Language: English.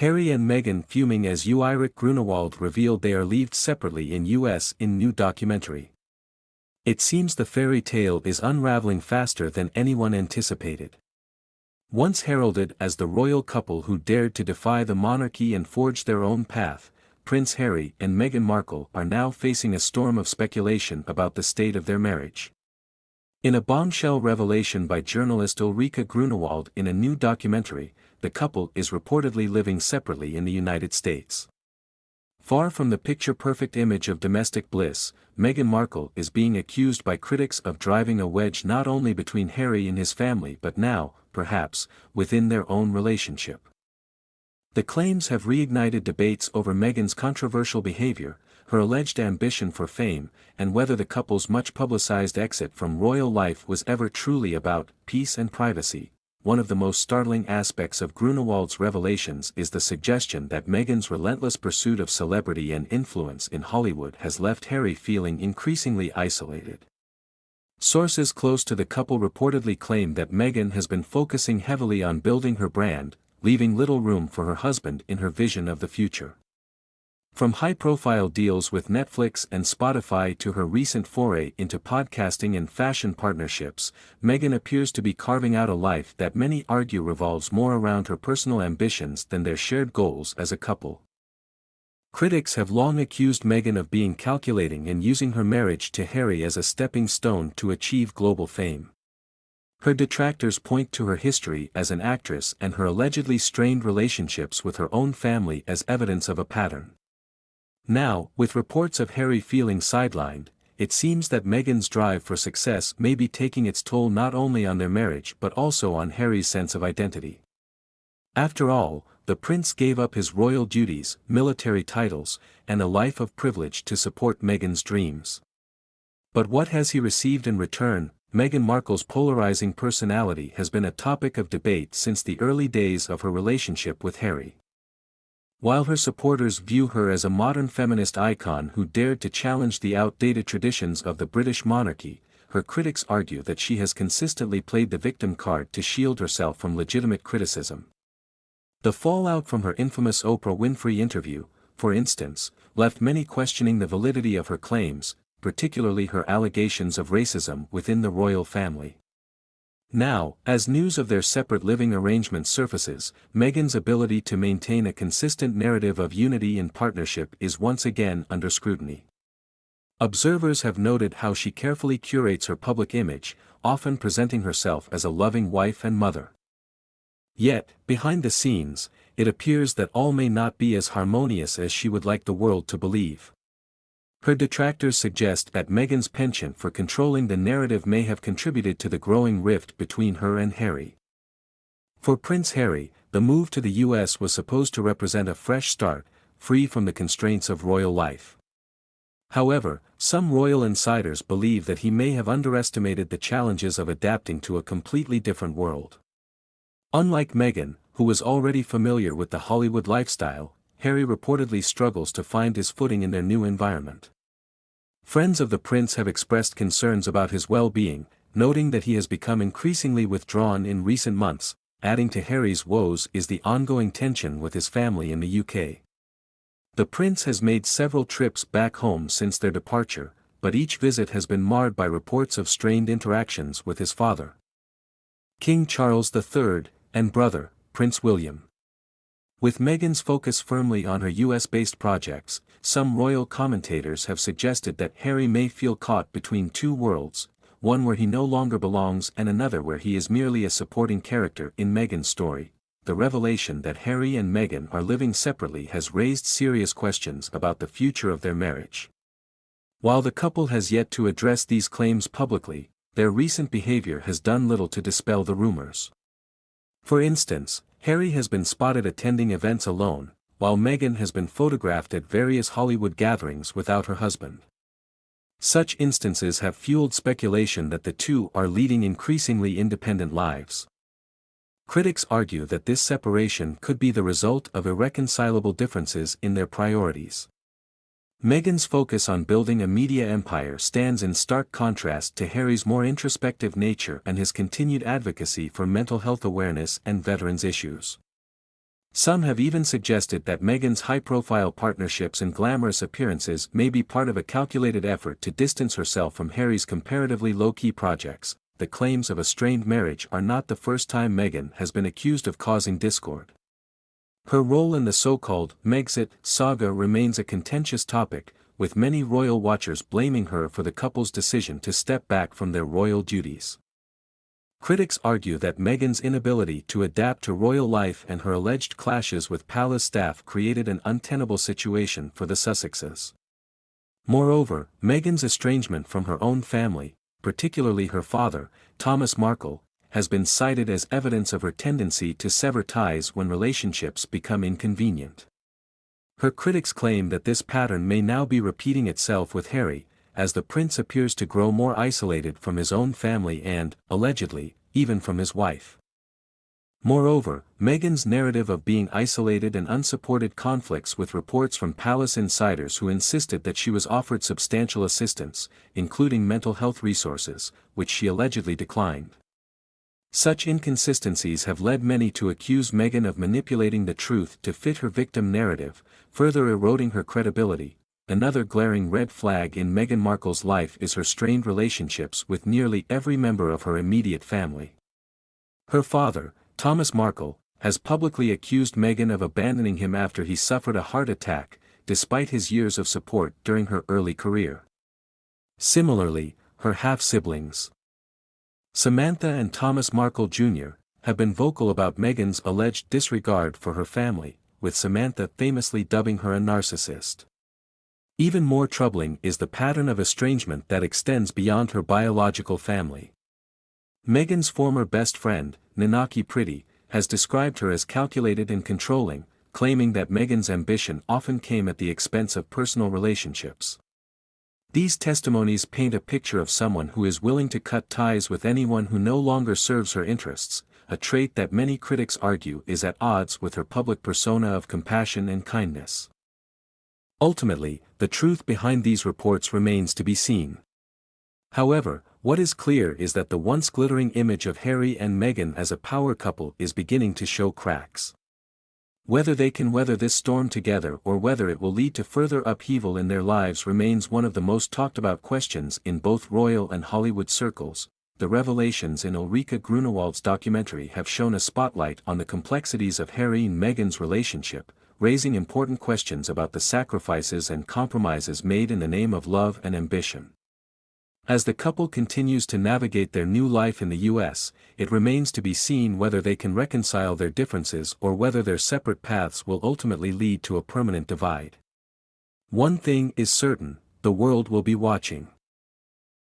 Harry and Meghan fuming as UIrike Grunewald revealed they are lived separately in US in new documentary. It seems the fairy tale is unraveling faster than anyone anticipated. Once heralded as the royal couple who dared to defy the monarchy and forge their own path, Prince Harry and Meghan Markle are now facing a storm of speculation about the state of their marriage. In a bombshell revelation by journalist Ulrike Grunewald in a new documentary, the couple is reportedly living separately in the United States. Far from the picture-perfect image of domestic bliss, Meghan Markle is being accused by critics of driving a wedge not only between Harry and his family but now, perhaps, within their own relationship. The claims have reignited debates over Meghan's controversial behavior, her alleged ambition for fame, and whether the couple's much-publicized exit from royal life was ever truly about peace and privacy. One of the most startling aspects of Grunewald's revelations is the suggestion that Meghan's relentless pursuit of celebrity and influence in Hollywood has left Harry feeling increasingly isolated. Sources close to the couple reportedly claim that Meghan has been focusing heavily on building her brand, leaving little room for her husband in her vision of the future. From high-profile deals with Netflix and Spotify to her recent foray into podcasting and fashion partnerships, Meghan appears to be carving out a life that many argue revolves more around her personal ambitions than their shared goals as a couple. Critics have long accused Meghan of being calculating and using her marriage to Harry as a stepping stone to achieve global fame. Her detractors point to her history as an actress and her allegedly strained relationships with her own family as evidence of a pattern. Now, with reports of Harry feeling sidelined, it seems that Meghan's drive for success may be taking its toll not only on their marriage but also on Harry's sense of identity. After all, the prince gave up his royal duties, military titles, and a life of privilege to support Meghan's dreams. But what has he received in return? Meghan Markle's polarizing personality has been a topic of debate since the early days of her relationship with Harry. While her supporters view her as a modern feminist icon who dared to challenge the outdated traditions of the British monarchy, her critics argue that she has consistently played the victim card to shield herself from legitimate criticism. The fallout from her infamous Oprah Winfrey interview, for instance, left many questioning the validity of her claims, particularly her allegations of racism within the royal family. Now, as news of their separate living arrangements surfaces, Meghan's ability to maintain a consistent narrative of unity and partnership is once again under scrutiny. Observers have noted how she carefully curates her public image, often presenting herself as a loving wife and mother. Yet, behind the scenes, it appears that all may not be as harmonious as she would like the world to believe. Her detractors suggest that Meghan's penchant for controlling the narrative may have contributed to the growing rift between her and Harry. For Prince Harry, the move to the US was supposed to represent a fresh start, free from the constraints of royal life. However, some royal insiders believe that he may have underestimated the challenges of adapting to a completely different world. Unlike Meghan, who was already familiar with the Hollywood lifestyle, Harry reportedly struggles to find his footing in their new environment. Friends of the prince have expressed concerns about his well-being, noting that he has become increasingly withdrawn in recent months. Adding to Harry's woes is the ongoing tension with his family in the UK. The prince has made several trips back home since their departure, but each visit has been marred by reports of strained interactions with his father, King Charles III, and brother, Prince William. With Meghan's focus firmly on her US-based projects, some royal commentators have suggested that Harry may feel caught between two worlds, one where he no longer belongs and another where he is merely a supporting character in Meghan's story. The revelation that Harry and Meghan are living separately has raised serious questions about the future of their marriage. While the couple has yet to address these claims publicly, their recent behavior has done little to dispel the rumors. For instance, Harry has been spotted attending events alone, while Meghan has been photographed at various Hollywood gatherings without her husband. Such instances have fueled speculation that the two are leading increasingly independent lives. Critics argue that this separation could be the result of irreconcilable differences in their priorities. Meghan's focus on building a media empire stands in stark contrast to Harry's more introspective nature and his continued advocacy for mental health awareness and veterans issues. Some have even suggested that Meghan's high-profile partnerships and glamorous appearances may be part of a calculated effort to distance herself from Harry's comparatively low-key projects. The claims of a strained marriage are not the first time Meghan has been accused of causing discord. Her role in the so-called Megxit saga remains a contentious topic, with many royal watchers blaming her for the couple's decision to step back from their royal duties. Critics argue that Meghan's inability to adapt to royal life and her alleged clashes with palace staff created an untenable situation for the Sussexes. Moreover, Meghan's estrangement from her own family, particularly her father, Thomas Markle, has been cited as evidence of her tendency to sever ties when relationships become inconvenient. Her critics claim that this pattern may now be repeating itself with Harry, as the prince appears to grow more isolated from his own family and, allegedly, even from his wife. Moreover, Meghan's narrative of being isolated and unsupported conflicts with reports from palace insiders who insisted that she was offered substantial assistance, including mental health resources, which she allegedly declined. Such inconsistencies have led many to accuse Meghan of manipulating the truth to fit her victim narrative, further eroding her credibility. Another glaring red flag in Meghan Markle's life is her strained relationships with nearly every member of her immediate family. Her father, Thomas Markle, has publicly accused Meghan of abandoning him after he suffered a heart attack, despite his years of support during her early career. Similarly, her half-siblings, Samantha and Thomas Markle Jr., have been vocal about Meghan's alleged disregard for her family, with Samantha famously dubbing her a narcissist. Even more troubling is the pattern of estrangement that extends beyond her biological family. Meghan's former best friend, Nanaki Pretty, has described her as calculated and controlling, claiming that Meghan's ambition often came at the expense of personal relationships. These testimonies paint a picture of someone who is willing to cut ties with anyone who no longer serves her interests, a trait that many critics argue is at odds with her public persona of compassion and kindness. Ultimately, the truth behind these reports remains to be seen. However, what is clear is that the once glittering image of Harry and Meghan as a power couple is beginning to show cracks. Whether they can weather this storm together or whether it will lead to further upheaval in their lives remains one of the most talked about questions in both royal and Hollywood circles. The revelations in Ulrike Grunewald's documentary have shone a spotlight on the complexities of Harry and Meghan's relationship, raising important questions about the sacrifices and compromises made in the name of love and ambition. As the couple continues to navigate their new life in the US, it remains to be seen whether they can reconcile their differences or whether their separate paths will ultimately lead to a permanent divide. One thing is certain, the world will be watching.